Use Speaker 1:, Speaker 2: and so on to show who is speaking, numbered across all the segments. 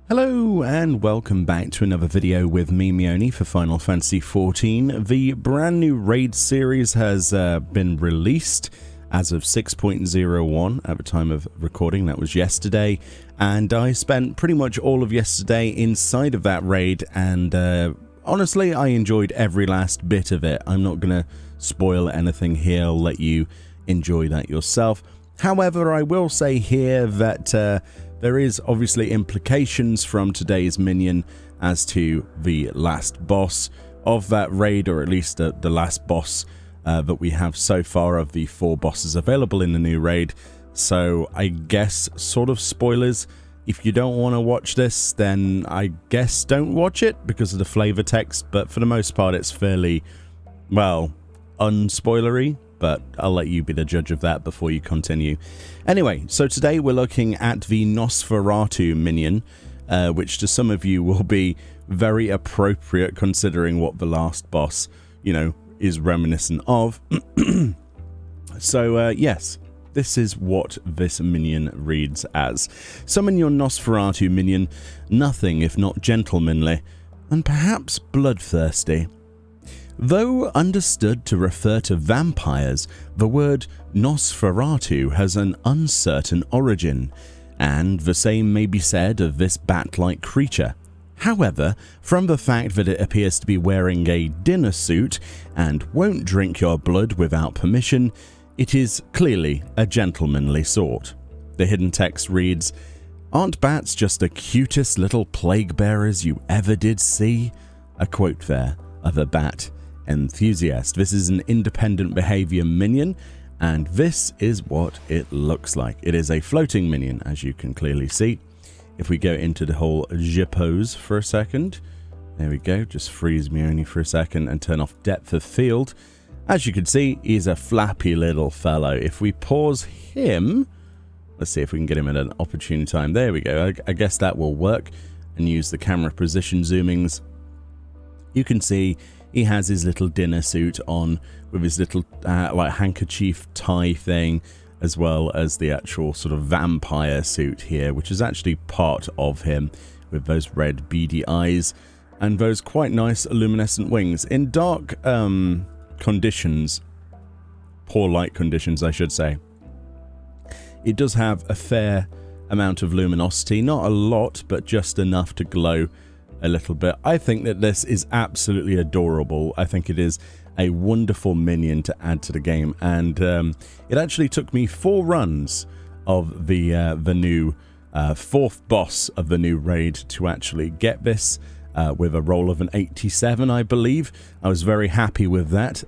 Speaker 1: Hello and welcome back to another video with me, Meoni, for Final Fantasy XIV. The brand new raid series has been released as of 6.01 at the time of recording. That was yesterday, and I spent pretty much all of yesterday inside of that raid, and honestly I enjoyed every last bit of it. I'm not going to spoil anything here, I'll let you enjoy that yourself. However, I will say here that there is obviously implications from today's minion as to the last boss of that raid, or at least the last boss that we have so far of the 4 bosses available in the new raid. So I guess sort of spoilers. If you don't want to watch this, then I guess don't watch it because of the flavor text, but for the most part it's fairly, well, unspoilery. But I'll let you be the judge of that before you continue. Anyway, so today we're looking at the Nosferatu Minion, which to some of you will be very appropriate considering what the last boss, you know, is reminiscent of. So, yes, this is what this minion reads as. Summon your Nosferatu Minion, nothing if not gentlemanly, and perhaps bloodthirsty. Though understood to refer to vampires, the word Nosferatu has an uncertain origin, and the same may be said of this bat-like creature. However, from the fact that it appears to be wearing a dinner suit and won't drink your blood without permission, it is clearly a gentlemanly sort. The hidden text reads, "Aren't bats just the cutest little plague bearers you ever did see?" A quote there of a bat enthusiast. This is an independent behavior minion, and this is what it looks like. It is a floating minion, as you can clearly see. If we go into the whole je pose for a second, there we go, just freeze Meoni for a second and turn off depth of field. As you can see, he's a flappy little fellow. If we pause him, let's see if we can get him at an opportune time. There we go. I guess that will work, and use the camera position zoomings. You can see he has his little dinner suit on with his little like handkerchief tie thing, as well as the actual sort of vampire suit here, which is actually part of him, with those red beady eyes and those quite nice luminescent wings. In dark conditions, poor light conditions I should say, it does have a fair amount of luminosity, not a lot, but just enough to glow a little bit. I think that this is absolutely adorable. I think it is a wonderful minion to add to the game, and it actually took me 4 runs of the new 4th boss of the new raid to actually get this with a roll of an 87, I believe. I was very happy with that,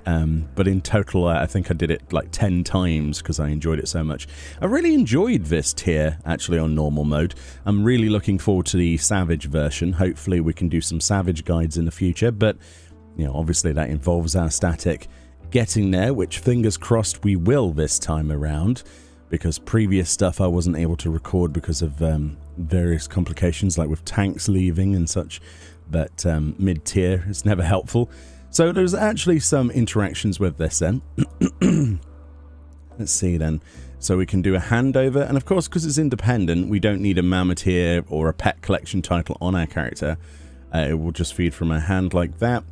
Speaker 1: but in total I think I did it like 10 times because I enjoyed it so much. I really enjoyed this tier actually on normal mode. I'm really looking forward to the Savage version. Hopefully we can do some Savage guides in the future, but you know, obviously that involves our static getting there, which fingers crossed we will this time around, because previous stuff I wasn't able to record because of various complications, like with tanks leaving and such. But mid-tier is never helpful. So there's actually some interactions with this then. Let's see then. So we can do a handover, and of course because it's independent we don't need a mammoth here or a pet collection title on our character. It will just feed from a hand like that,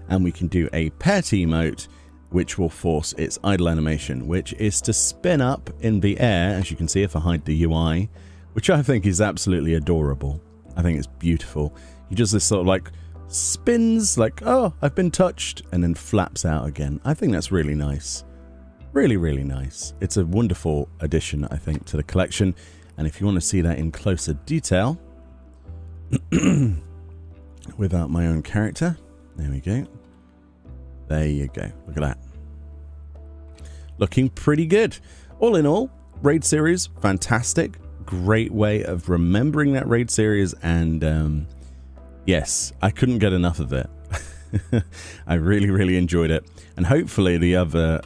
Speaker 1: and we can do a pet emote which will force its idle animation, which is to spin up in the air, as you can see if I hide the UI, which I think is absolutely adorable. I think it's beautiful. He does this sort of like spins, like, oh, I've been touched, and then flaps out again. I think that's really nice. Really, really nice. It's a wonderful addition, I think, to the collection. And if you want to see that in closer detail, without my own character, there we go. There you go. Look at that. Looking pretty good. All in all, raid series, fantastic. Great way of remembering that raid series, and yes, I couldn't get enough of it. I really, really enjoyed it, and hopefully the other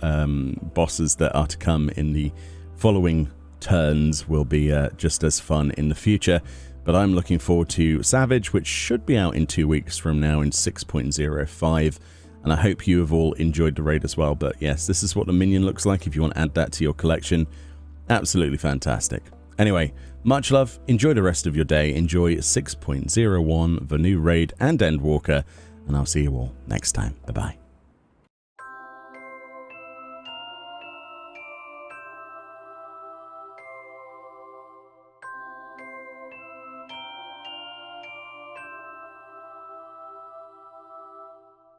Speaker 1: bosses that are to come in the following turns will be just as fun in the future. But I'm looking forward to Savage, which should be out in 2 weeks from now in 6.05, and I hope you have all enjoyed the raid as well. But yes, this is what the minion looks like if you want to add that to your collection. Absolutely fantastic. Anyway, much love, enjoy the rest of your day, enjoy 6.01, the new raid and Endwalker, and I'll see you all next time. Bye-bye.